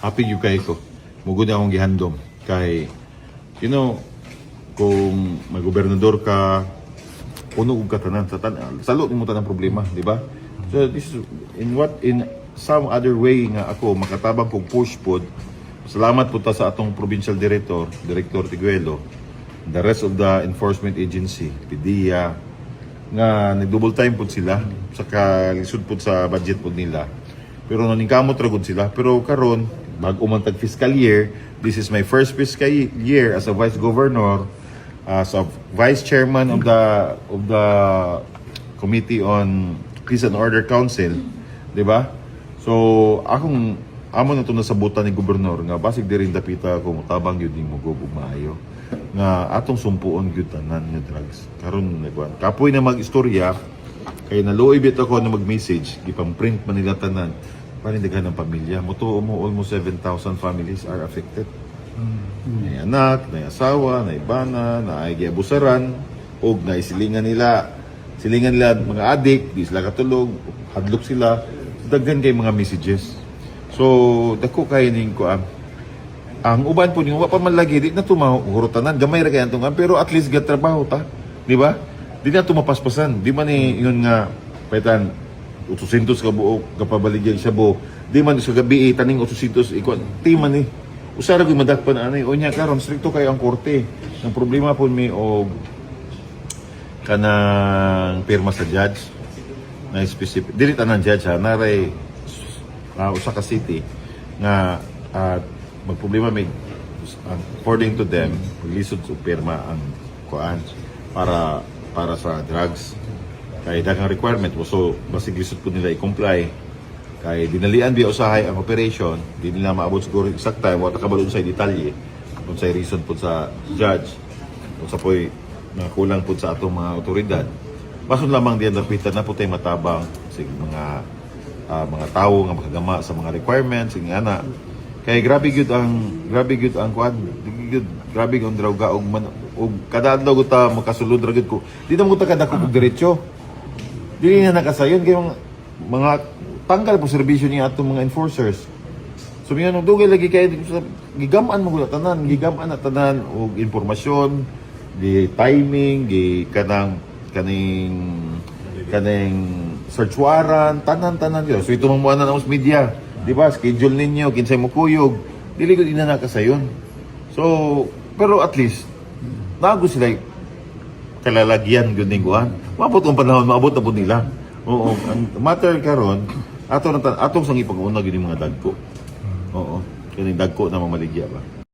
happy yung kay ko. Mugod akong gihandom. Kay, you know, kung may gobernador ka, puno kong katanan, salot mo tanang problema, di ba? So, this is, in some other way nga ako, makatabang kong push pod, salamat po ta sa atong provincial director, Director Tiguelo, the rest of the enforcement agency, PDEA, nga nag-double time po sila, saka lisod po sa budget po nila. Pero naningkamot ragod sila. Pero karon bago man tag fiscal year, this is my first fiscal year as a vice governor, as a vice chairman of the Committee on Peace and Order Council, di ba? So amo na to nasabutan ni gobernador nga basig diri dapita ko mutabang gyud ning mugog maayo nga atong sumpuon gyud tanan nga drugs. Karon nagwan kapoy na mag-istorya kay naluoy bit ako na mag-message gipang-print man nila tanan panindaghan ng pamilya mo almost 7,000 families are affected. May anak, may asawa, may bana, na ay giabusaran og naisilingan nila mga adik, di sila katulog, hadlok sila, daghan kay mga messages. So dako kay ning ko ang uban po niyo wa pa man lagi di na tumahurutanan gamay ra kay antong pero at least gatrabaho ta, di ba? Di na tumapaspasan, di man ni yun nga paitan 800 ka buok kapabaligya isa bo, di man sa gabi taning 800 ikon di man ni usara gyud madakpan anay o nya karon stricto kay ang korte. Ang problema po mi og kanang pirma sa judge na specific dili tanan judge ha naray usa ka city nga magproblema may according to them lisod sa pirma ang kuan para sa drugs kay daghang requirement so basig lisod po nila i-comply kay dinalian biya usahay ang operation di nila maabot siguro exact time wala kabalo sa detalye kung sa reason po sa judge kung sa poy kulang po sa atong mga otoridad bason lamang diyan dapitan na po tay matabang sig mga tawo nga makagama sa mga requirements ng ana kay grabe gyud ang kuan grabe ang droga og kada adlaw ta makasulod ra gyud ko di na mo ta kada og diretso dili na nakasayon kay mga tanggal po serbisyo niya atong mga enforcers so miyan dugay lagi kay gigaman mo tanan og impormasyon di timing di kaning search warrant, tanan yun. So ito mga na sa media, di ba? Schedule ninyo, kinsay mo kuyog. Dili ko inanaka sa yun. So, pero at least, nago sila kalalagyan yun ng kuhan. Maabot ang panahon, maabot na po nila. Oo, ang matter karon atong sang ipag-una yun yung mga dagko. Oo, yun yung dagko na mamaligya ba?